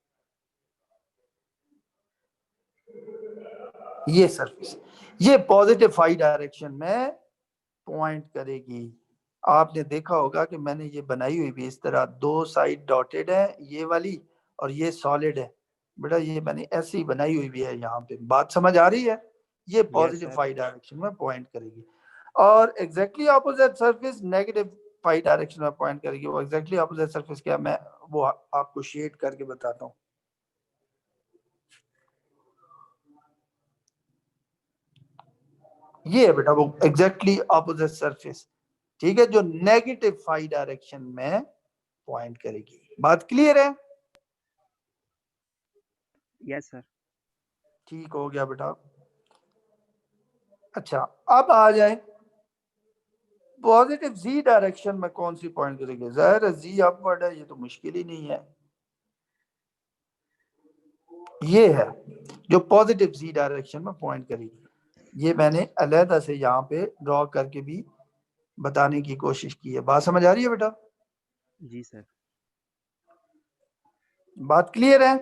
ये सरफेस, ये पॉजिटिव फाई डायरेक्शन में पॉइंट करेगी। आपने देखा होगा कि मैंने ये बनाई हुई भी इस तरह, दो साइड डॉटेड है ये वाली और ये सॉलिड है। बेटा ये मैंने ऐसे ही बनाई हुई भी है यहाँ पे। बात समझ आ रही है? ये पॉजिटिव सर। फाई डायरेक्शन में पॉइंट करेगी। और exactly opposite surface negative phi direction में पॉइंट करेगी। वो एग्जैक्टली ऑपोजिट सरफेस क्या, मैं वो आपको शेड करके बताता हूँ। ये है बेटा वो एग्जैक्टली ऑपोजिट सरफेस, ठीक है, जो नेगेटिव फाई डायरेक्शन में पॉइंट करेगी। बात क्लियर है? Yes sir. ठीक हो गया बेटा। अच्छा, अब आ जाए पॉजिटिव जी डायरेक्शन में कौन सी पॉइंट करेगी? जाहिर है जी अपवर्ड है, ये तो मुश्किल ही नहीं है। ये है जो पॉजिटिव जी डायरेक्शन में पॉइंट करेगी। ये मैंने अलहदा से यहाँ पे ड्रॉ करके भी बताने की कोशिश की है। बात समझ आ रही है बेटा? जी सर। बात क्लियर है?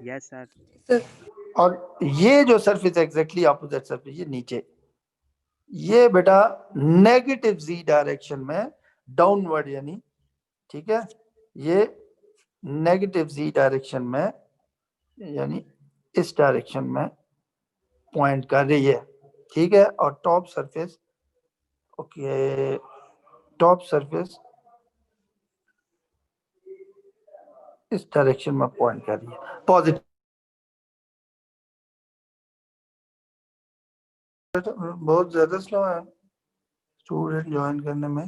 Yes sir. सर और ये जो सरफेस एग्जैक्टली ऑपोजिट सरफेस, ये नीचे, ये बेटा नेगेटिव जी डायरेक्शन में डाउनवर्ड, यानी ठीक है, ये नेगेटिव जी डायरेक्शन में यानी इस डायरेक्शन में पॉइंट कर रही है, ठीक है। और top surface, okay, top surface इस डायरेक्शन में पॉइंट कर रही है, पॉजिटिव। बहुत ज्यादा स्लो है स्टूडेंट ज्वाइन करने में।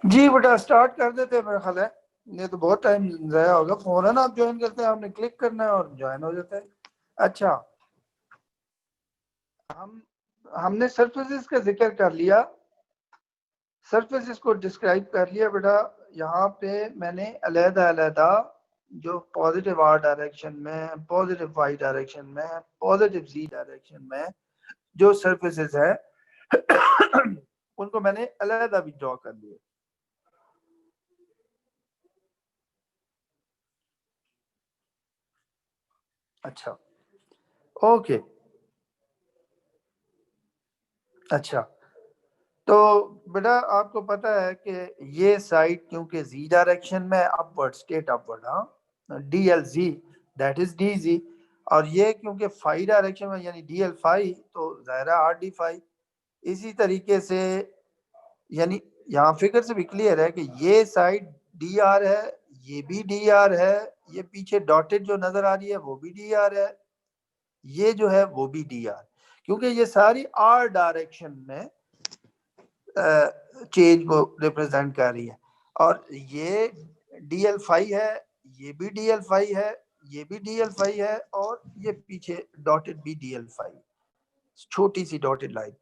जी बेटा स्टार्ट कर देते हैं मेरा ख्याल है, ये तो बहुत टाइम जाया होगा। फौरन आप ज्वाइन करते हैं, आपने क्लिक करना है और ज्वाइन हो जाता है। अच्छा, हमने सरफेसेस का जिक्र कर लिया, सरफेसेस को डिस्क्राइब कर लिया बेटा। यहाँ पे मैंने अलहदा अलहदा जो पॉजिटिव आर डायरेक्शन में, पॉजिटिव वाई डायरेक्शन में, पॉजिटिव जी डायरेक्शन में जो सरफेसेस है उनको मैंने अलहदा भी ड्रॉ कर लिया। अच्छा, ओके, अच्छा, तो बेटा आपको पता है कि ये साइड क्योंकि जी डायरेक्शन में अपवर्ड, स्टेट अपवर्ड, हाँ, D L ji, that is D Z. और ये क्योंकि फाई डायरेक्शन में यानी डी एल फाई, तो ज़ाहिर आर डी फाई। इसी तरीके से यानी यहाँ फिगर से भी क्लियर है कि ये साइड डी आर है, ये भी डी आर है, ये पीछे डॉटेड जो नजर आ रही है वो भी डी आर है, ये जो है वो भी डी आर, क्योंकि ये सारी आर डायरेक्शन में चेंज को रिप्रेजेंट कर रही है। और ये डी एल फाई है, ये भी डी एल फाई है, ये भी डी एल फाई है, और ये पीछे डॉटेड भी डी एल फाई, छोटी सी डॉटेड लाइन।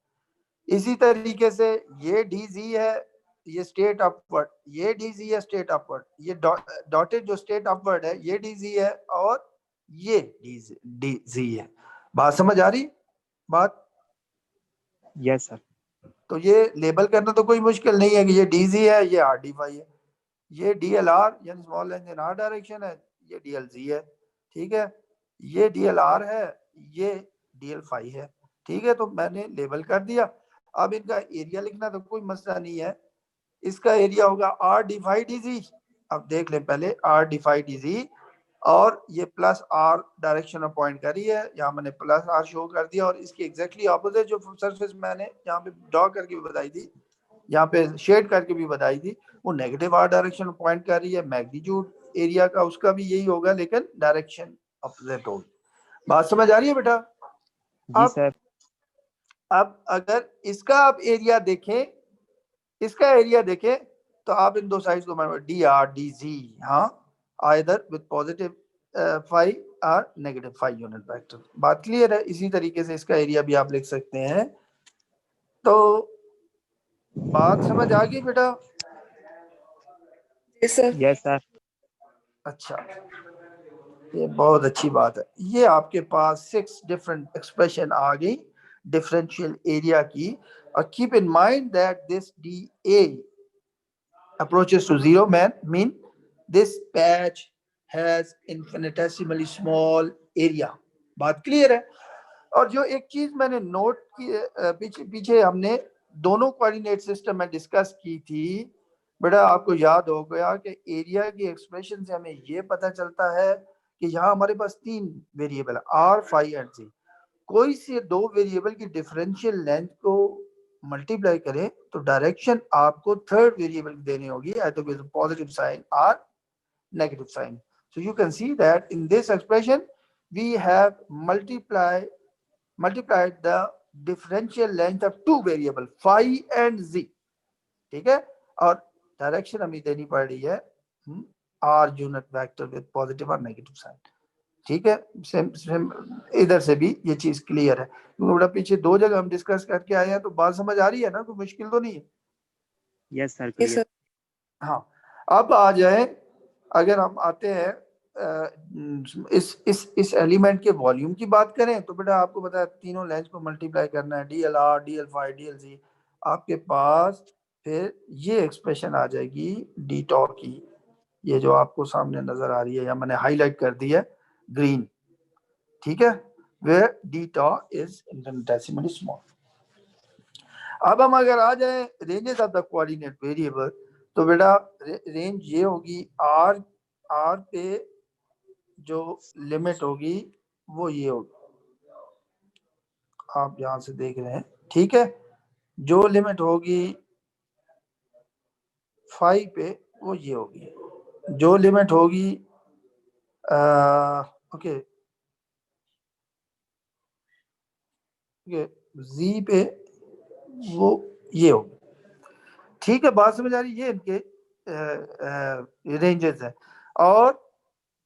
इसी तरीके से ये डी जी है, ये स्टेट अपवर्ड, ये डी जी है स्टेट अपवर्ड, ये डॉटेड जो स्टेट अपवर्ड है ये डी जी है, और ये डी जी है। बात समझ आ रही बात? Yes sir. तो ये लेबल करना तो कोई मुश्किल नहीं है कि ये डी जी है, ये आर डी फाई है, ये डी एल आर यानी small length in are direction है, ये डी एल जी है, ठीक है, ये डी एल आर है, ये डी एल फाई है, ठीक है। तो मैंने लेबल कर दिया। अब इनका एरिया लिखना तो कोई मसला नहीं है। इसका एरिया होगा R D phi D Z. अब देख लें पहले, R D phi D Z, और ये प्लस आर डायरेक्शन में पॉइंट करी है, यहाँ मैंने प्लस आर शो कर दिया, और इसकी एग्जैक्टली ऑपोजिट जो सरफेस मैंने यहाँ पे ड्रॉ करके भी बताई थी, यहाँ पे शेड करके भी बताई थी, वो नेगेटिव आर डायरेक्शन में पॉइंट कर रही है। मैग्नीट्यूड एरिया का उसका भी यही होगा, लेकिन डायरेक्शन अपोजिट होगी। बात समझ आ रही है बेटा? जी सर। अब अगर इसका आप एरिया देखें, इसका एरिया देखें, तो आप इन दो साइड्स को डी आर डी जी, हाँ, आइदर विद पॉजिटिव फाई और नेगेटिव फाई यूनिट वेक्टर। बात क्लियर है? इसी तरीके से इसका एरिया भी आप लिख सकते हैं। तो बात समझ आ गई बेटा? Yes sir. Yes sir. अच्छा, ये बहुत अच्छी बात है। ये आपके पास 6 डिफरेंट एक्सप्रेशन आ गई डिफरेंशियल एरिया की। और keep in mind that this D A approaches to zero mean this patch has infinitesimally small area। बात क्लियर है? और जो एक चीज मैंने नोट की, पीछे हमने दोनों कोऑर्डिनेट सिस्टम में डिस्कस की थी बेटा, आपको याद हो गया कि एरिया की एक्सप्रेशन से हमें ये पता चलता है कि यहाँ हमारे पास 3 वेरिएबल है, आर फाई एंड जी। कोई से 2 वेरिएबल की डिफरेंशियल लेंथ को मल्टीप्लाई करें तो डायरेक्शन आपको थर्ड वेरिएबल देनी होगी, either with positive sign or negative sign। So you can see that in this expression we have multiplied the differential length of 2 variable phi and z, ठीक है, और direction हमें देनी पड़ रही है r unit vector with positive और negative sign, ठीक है। सेम इधर से भी ये चीज क्लियर है, क्योंकि बड़ा पीछे 2 जगह हम डिस्कस करके आए हैं, तो बात समझ आ रही है ना, कोई मुश्किल तो नहीं है? Yes sir. Yes sir. हाँ, अब आ जाए, अगर हम आते हैं इस एलिमेंट के वॉल्यूम की बात करें, तो बेटा आपको पता है तीनों लेंथ को मल्टीप्लाई करना है, D L R, D L phi, D L Z. आपके पास फिर ये एक्सप्रेशन आ जाएगी डी टॉ की, ये जो आपको सामने नजर आ रही है, या मैंने हाईलाइट कर दी है ग्रीन, ठीक है, where D tau is infinitesimally small. अब हम अगर आ जाए ranges of the coordinate variable, तो बेटा रेंज ये होगी, आर पे जो लिमिट होगी वो ये होगी, आप यहां से देख रहे हैं, ठीक है, जो लिमिट होगी 5 पे वो ये होगी, जो लिमिट होगी ओके जी पे वो ये होगी, ठीक है। बात समझ आ रही है? ये इनके रेंजेस है। और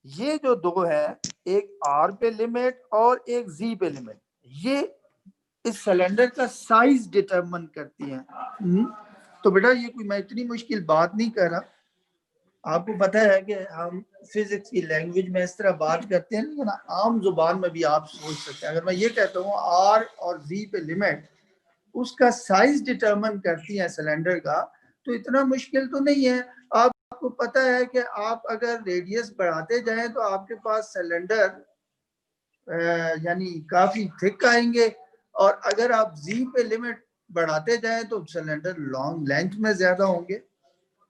ये जो 2 है, एक आर पे लिमिट और एक जी पे लिमिट, ये इस सिलेंडर का साइज डिटरमिन करती है। तो बेटा ये कोई मैं इतनी मुश्किल बात नहीं कर रहा, आपको पता है कि हम फिजिक्स की लैंग्वेज में इस तरह बात करते हैं, लेकिन आम जुबान में भी आप सोच सकते हैं। अगर मैं ये कहता हूँ आर और जी पे लिमिट उसका साइज डिटरमिन करती है सिलेंडर का, तो इतना मुश्किल तो नहीं है। आपको पता है कि आप अगर रेडियस बढ़ाते जाएं तो आपके पास सिलेंडर यानी काफी थिक आएंगे, और अगर आप जी पे लिमिट बढ़ाते जाएं तो सिलेंडर लॉन्ग लेंथ में ज्यादा होंगे।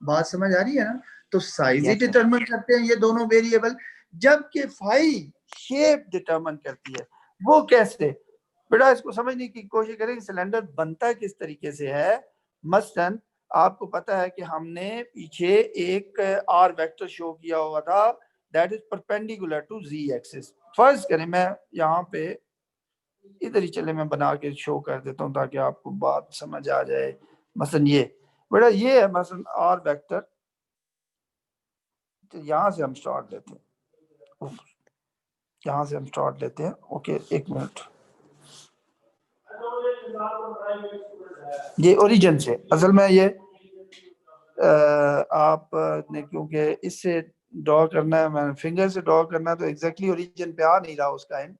बात समझ आ रही है ना? तो साइज ही डिटरमिन करते हैं ये दोनों वेरिएबल, जबकि फाई शेप डिटरमिन करती है। वो कैसे बेटा? इसको समझने की कोशिश करें कि सिलेंडर बनता किस तरीके से है। मसलन आपको पता है कि हमने पीछे एक आर वेक्टर शो किया हुआ था, that is perpendicular to Z axis. फर्ज करें मैं यहाँ पे इधर ही चले, मैं बना के शो कर देता हूँ ताकि आपको बात समझ आ जाए। मसलन ये बेटा ये है मसलन आर वेक्टर, तो यहाँ से हम स्टार्ट लेते हैं, यहाँ से हम स्टार्ट लेते हैं। ओके एक मिनट, ये ओरिजिन से असल में ये आपने क्योंकि इससे ड्रॉ करना है, मैंने फिंगर से ड्रॉ करना है, तो एग्जैक्टली ओरिजिन पे आ नहीं रहा उसका एंड,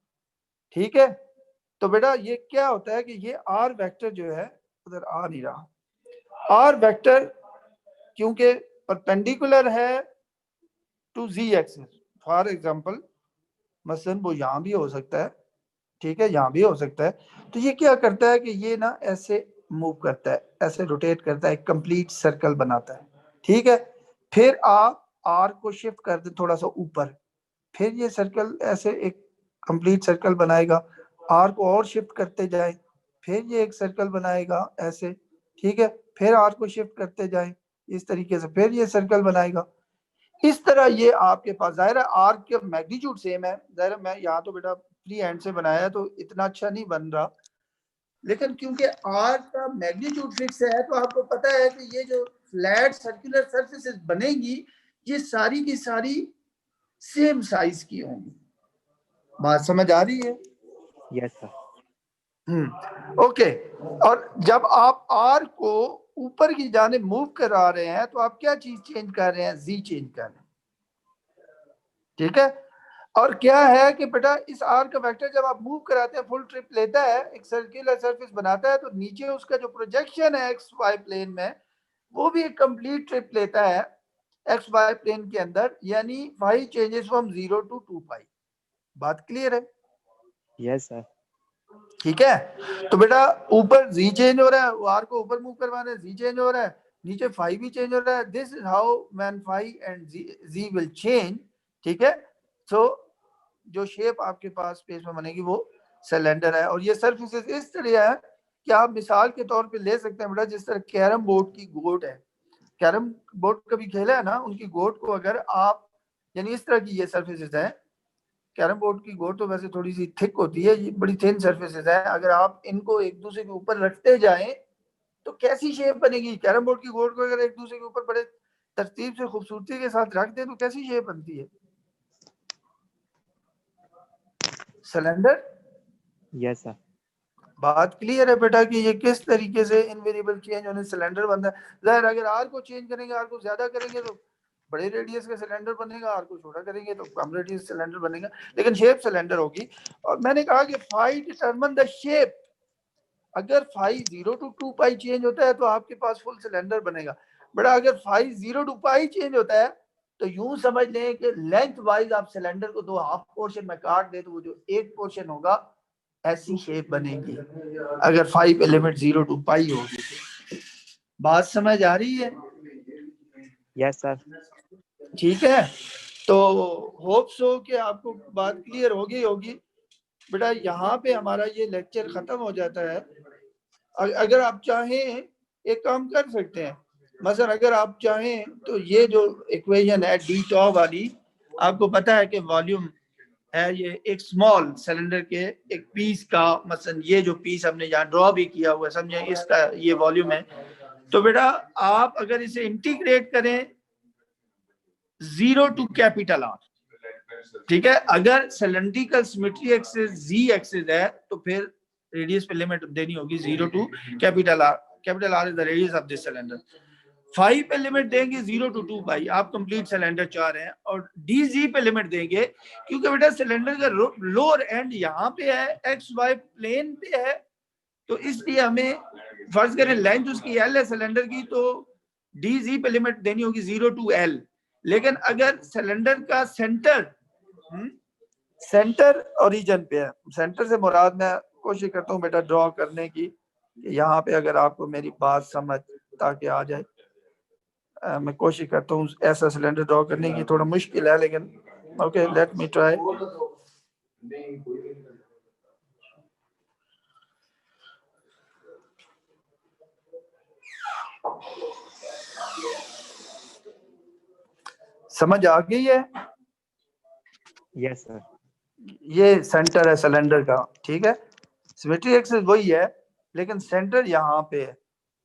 ठीक है। तो बेटा ये क्या होता है कि ये आर वेक्टर जो है उधर आ नहीं रहा। आर वेक्टर क्योंकि परपेंडिकुलर है to Z axis, for example मसलन वो यहाँ भी हो सकता है, ठीक है, यहाँ भी हो सकता है। तो ये क्या करता है कि ये ना ऐसे मूव करता है, ऐसे रोटेट करता है, कंप्लीट सर्कल बनाता है, ठीक है। फिर आप आर को शिफ्ट कर दे थोड़ा सा ऊपर, फिर ये सर्कल ऐसे एक कंप्लीट सर्कल बनाएगा। आर को और शिफ्ट करते जाए, फिर ये एक सर्कल बनाएगा ऐसे, ठीक है। फिर आर को शिफ्ट करते जाए इस तरीके से, फिर ये सर्कल बनाएगा। इस तरह ये आपके पास जाहिर है आर के मैग्नीट्यूड सेम है, जाहिर है मैं यहाँ तो बेटा फ्री हैंड से बनाया है तो इतना अच्छा नहीं बन रहा, लेकिन क्योंकि आर का मैग्नीट्यूड फिक्स है तो आपको पता है कि ये जो फ्लैट सर्कुलर सरफेसेस बनेंगी ये सारी की सारी सेम साइज की होंगी। बात समझ आ रही है? Yes sir. ओके। और जब आप आर को ऊपर की जानिब मूव करा रहे हैं तो आप क्या चीज चेंज कर रहे हैं? जी चेंज कर रहे हैं, ठीक है। और क्या है कि बेटा इस आर का वेक्टर जब आप मूव कराते हैं फुल ट्रिप लेता है, एक सर्कुलर सरफेस बनाता है, तो नीचे उसका जो प्रोजेक्शन है एक्स वाई प्लेन में वो भी एक कंप्लीट ट्रिप लेता है एक्स वाई प्लेन के अंदर, यानी phi changes from 0 to 2 pi. बात क्लियर है? Yes sir. ठीक है। तो बेटा ऊपर जी चेंज हो रहा है, आर को ऊपर मूव करवाना है, जी चेंज हो रहा है, नीचे फाई भी चेंज हो रहा है। This is how when phi and Z will change, ठीक है। सो जो शेप आपके पास स्पेस में बनेगी वो सिलेंडर है। और ये सरफेसेस इस तरह है कि आप मिसाल के तौर पे ले सकते हैं बेटा, जिस तरह कैरम बोर्ड की गोट है, कैरम बोर्ड कभी खेला है ना, उनकी गोट को अगर आप, यानी इस तरह की ये सरफेसेस है, कैरम बोर्ड की गोट तो वैसे थोड़ी सी थिक होती है, ये बड़ी थिन सरफेसेस है, अगर आप इनको एक दूसरे के ऊपर रखते जाएं तो कैसी शेप बनेगी? कैरम बोर्ड की गोट को अगर एक दूसरे के ऊपर बड़े तरतीब से खूबसूरती के साथ रख दे तो कैसी शेप बनती है? सिलेंडर। Yes sir. बात क्लियर है बेटा कि ये किस तरीके से इनवेरिएबल चेंज होने सिलेंडर बनता है। जाहिर अगर आर को चेंज करेंगे, आर को ज्यादा करेंगे तो बड़े रेडियस का सिलेंडर बनेगा, आर को छोटा करेंगे तो कम रेडियस सिलेंडर बनेगा, लेकिन शेप सिलेंडर होगी। और मैंने कहा कि फाई डिटरमिन द शेप। अगर फाई 0 to 2 पाई चेंज होता है तो आपके पास फुल सिलेंडर बनेगा। बेटा अगर फाई 0 to पाई चेंज होता है तो यूं समझ लें कि लेंथ वाइज आप सिलेंडर को दो हाफ पोर्शन में काट दे तो वो जो एक पोर्शन होगा ऐसी शेप बनेगी, अगर 5 एलिमेंट 0 to पाई होगी। बात समझ आ रही है? Yes sir. ठीक है। तो होप सो कि आपको बात क्लियर होगी। बेटा यहाँ पे हमारा ये लेक्चर खत्म हो जाता है। अगर आप चाहें एक काम कर सकते हैं, मसलन अगर आप चाहें तो ये जो इक्वेशन है डी टॉप वाली, आपको पता है कि वॉल्यूम है ये एक स्मॉल सिलेंडर के एक पीस का, मसलन ये जो पीस हमने यहाँ ड्रॉ भी किया हुआ है, समझे इसका ये वॉल्यूम है। तो बेटा आप अगर इसे इंटीग्रेट करें 0 to कैपिटल आर, ठीक है, अगर सिलेंड्रिकल सिमेट्री एक्सिस जी एक्सिस है तो फिर रेडियस पे लिमिट देनी होगी 0 to capital R. Capital R is the radius of this cylinder. 5 पे लिमिट देंगे 0 to 2 पाई, आप कंप्लीट सिलेंडर चाह रहे हैं। और डीजी पे लिमिट देंगे क्योंकि बेटा सिलेंडर का लोअर एंड यहाँ पे है, एक्स वाई प्लेन पे है, तो इसलिए हमें फर्ज करें लेंथ उसकी एल है सिलेंडर की, तो डीजी पे लिमिट देनी होगी 0 to एल। लेकिन अगर सिलेंडर का सेंटर ओरिजिन पे है, सेंटर से मुराद मैं कोशिश करता हूँ बेटा ड्रॉ करने की, यहाँ पे अगर आपको मेरी बात समझ ताकि आ जाए, मैं कोशिश करता हूँ ऐसा सिलेंडर ड्रॉ करने की, थोड़ा मुश्किल है लेकिन ओके लेट मी ट्राई। समझ आ गई है? Yes sir. ये सेंटर है सिलेंडर का, ठीक है। सिमेट्री एक्सिस वही है, लेकिन सेंटर यहाँ पे है।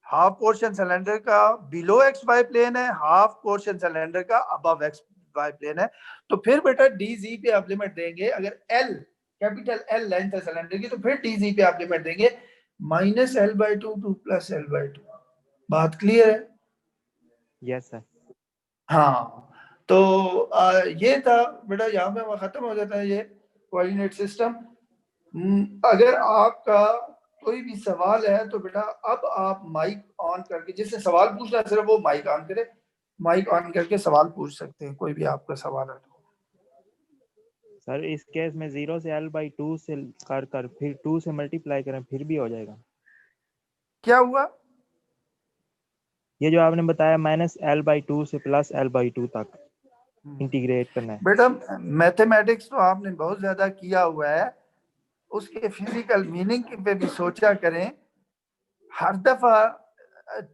हाफ पोर्शन सिलेंडर का बिलो एक्स वाई प्लेन है, हाफ पोर्शन सिलेंडर का अबव एक्स वाई प्लेन है। तो फिर बेटा डी जी पे आप लिमिट देंगे, अगर एल कैपिटल एल लेंथ है सिलेंडर की, तो फिर डी जी पे आप लिमिट देंगे -l/2 टू +l/2। बात क्लियर है? Yes sir. हाँ, तो ये था बेटा, यहाँ पे हमारा खत्म हो जाता है ये कोऑर्डिनेट सिस्टम। अगर आपका कोई भी सवाल है तो बेटा अब आप माइक ऑन करके, जिससे सवाल पूछना है सिर्फ वो माइक ऑन करे, माइक ऑन करके सवाल पूछ सकते हैं, कोई भी आपका सवाल है तो। सर इस केस में 0 से l/2 से कर फिर 2 से मल्टीप्लाई करें फिर भी हो जाएगा? क्या हुआ? ये जो आपने बताया -l/2 से +l/2 तक इंटीग्रेट करना है। बेटा मैथमेटिक्स तो आपने बहुत ज्यादा किया हुआ है, उसके फिजिकल मीनिंग पे भी सोचा करें। हर दफा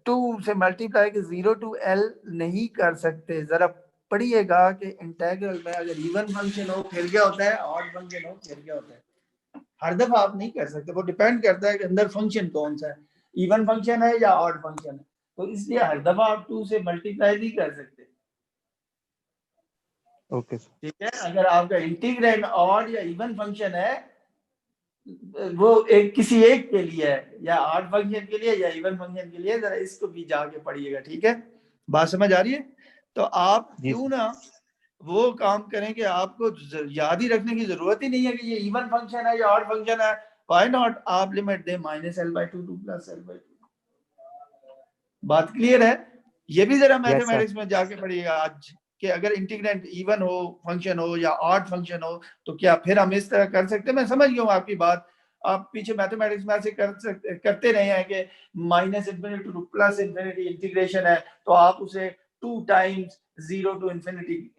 2 से मल्टीप्लाई के 0 to l नहीं कर सकते। जरा पढ़िएगा कि इंटीग्रल में अगर इवन फंक्शन हो फिर क्या होता है, ऑड फंक्शन हो फिर क्या होता है। हर दफा आप नहीं कर सकते, वो डिपेंड करता है कि अंदर फंक्शन कौन सा है, इवन फंक्शन है या ऑड फंक्शन है। तो इसलिए हर दफा आप 2 से मल्टीप्लाई नहीं कर सकते। Okay sir. ठीक है, अगर आपका इंटीग्रैंड ऑड या इवन फंक्शन है, वो एक किसी एक के लिए है, या ऑड फंक्शन के लिए या इवन फंक्शन के लिए, जरा इसको भी जाके पढ़िएगा। ठीक है, बात समझ आ रही है? तो आप जी क्यों ना वो काम करें कि आपको याद ही रखने की जरूरत ही नहीं है कि ये इवन फंक्शन है या ऑड फंक्शन है। व्हाई नॉट आप लिमिट दें -l/2 टू +l/2। बात क्लियर है? ये भी जरा मैथमेटिक्स में जाके पढ़िएगा आज, कि अगर इंटीग्रेंट इवन हो फंक्शन हो या ऑड फंक्शन हो तो क्या फिर हम इस तरह कर सकते हैं। मैं समझ गया हूँ आपकी बात, आप पीछे मैथमेटिक्स में ऐसे करते रहे हैं कि -∞ टू +∞ इंटीग्रेशन है, तो आप उसे 2 टाइम्स 0 to ∞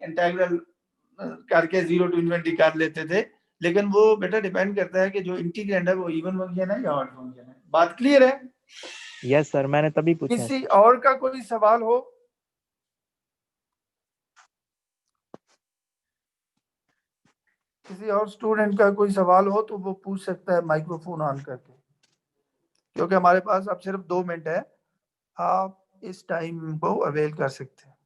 इंटीग्रल करके 0 to ∞ कर लेते थे। लेकिन वो बेटा डिपेंड करता है कि जो इंटीग्रेंड है वो इवन फंक्शन है या ऑड फंक्शन है। बात क्लियर है? यस सर, मैंने तभी पूछा। किसी और का कोई सवाल हो? किसी और स्टूडेंट का कोई सवाल हो तो वो पूछ सकता है माइक्रोफोन ऑन करके, क्योंकि हमारे पास अब सिर्फ 2 मिनट है, आप इस टाइम को अवेल कर सकते हैं।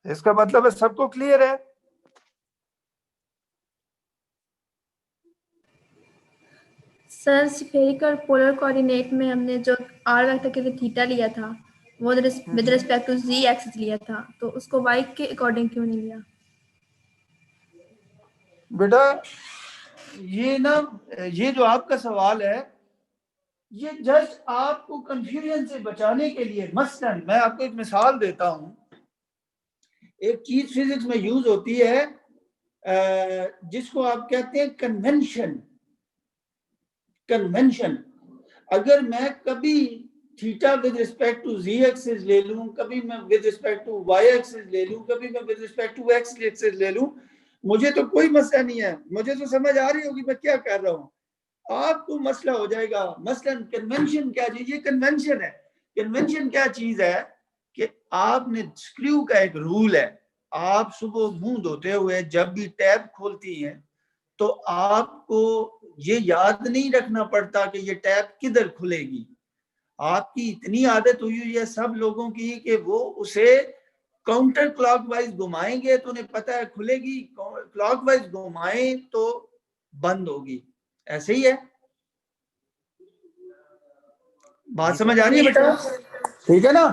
इसका मतलब है सबको क्लियर है? सर स्फेरिकल पोलर कोऑर्डिनेट में हमने जो r वेक्टर के लिए थीटा लिया था वो with respect to z axis लिया था, तो उसको y के अकॉर्डिंग क्यों नहीं लिया? बेटा ये जो आपका सवाल है, ये जस्ट आपको कंफ्यूजन से बचाने के लिए। मसलन मैं आपको एक मिसाल देता हूं, एक चीज फिजिक्स में यूज होती है जिसको आप कहते हैं कन्वेंशन। कन्वेंशन, अगर मैं कभी theta with respect to z axis ले लूं, कभी मैं with respect to y axis ले लूं, कभी मैं with respect to x axis ले लूं, मुझे तो कोई मसला नहीं है, मुझे तो समझ आ रही होगी मैं क्या कर रहा हूं। आपको मसला हो जाएगा। मसलन कन्वेंशन क्या चीज, ये कन्वेंशन है। कन्वेंशन क्या चीज है कि आपने स्क्रू का एक रूल है, आप सुबह मुंह धोते हुए जब भी टैप खोलती हैं तो आपको ये याद नहीं रखना पड़ता कि ये टैप किधर खुलेगी। आपकी इतनी आदत हुई है सब लोगों की कि वो उसे काउंटर क्लॉकवाइज घुमाएंगे तो उन्हें पता है खुलेगी, क्लॉकवाइज घुमाएं तो बंद होगी। ऐसे ही है, बात समझ आ रही है बेटा? ठीक है ना?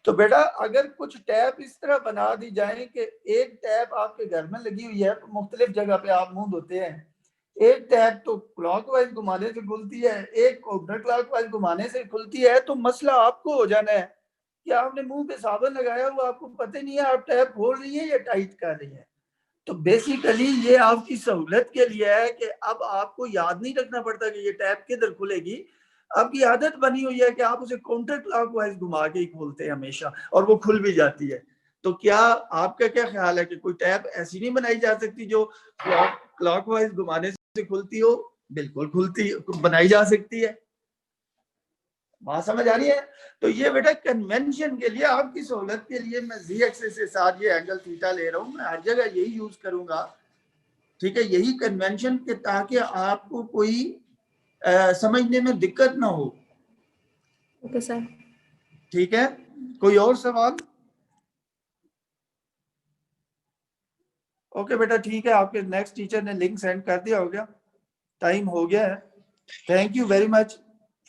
तो बेटा अगर कुछ टैप इस तरह बना दी जाए कि एक टैप आपके घर में लगी हुई है, मुख्तलिफ जगह पे आप मुंह धोते हैं, एक टैप तो क्लॉकवाइज घुमाने से खुलती है, एक काउंटर क्लॉकवाइज घुमाने से खुलती है, तो मसला आपको हो जाना है कि आपने मुंह पे साबुन लगाया हुआ, आपको पता नहीं है आप टैप खोल रही है या टाइट कर रही है। तो बेसिकली ये आपकी सहूलत के लिए है कि अब आपको याद नहीं रखना पड़ता कि ये टैप किधर खुलेगी। आपकी आदत बनी हुई है कि आप उसे काउंटर क्लॉकवाइज घुमा के ही खोलते हैं हमेशा, और वो खुल भी जाती है। तो क्या आपका क्या ख्याल है कि कोई टैप ऐसी नहीं बनाई जा सकती जो क्लॉकवाइज घुमाने से खुलती हो? बिल्कुल खुलती, बनाई जा सकती है। बात समझ आ रही है? तो ये बेटा कन्वेंशन के लिए, आपकी सहूलत के लिए मैं z एक्सिस के साथ ये एंगल थीटा ले रहा हूं, मैं हर जगह यही यूज करूंगा। ठीक है, यही कन्वेंशन के, ताकि आपको कोई समझने में दिक्कत ना हो। Okay sir. ठीक है, कोई और सवाल? ओके बेटा, ठीक है, आपके नेक्स्ट टीचर ने लिंक सेंड कर दिया, हो गया, टाइम हो गया है। Thank you very much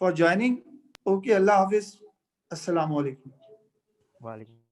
for joining. Okay, अल्लाह हाफिज, अस्सलाम वालेकुम। वालेकुम।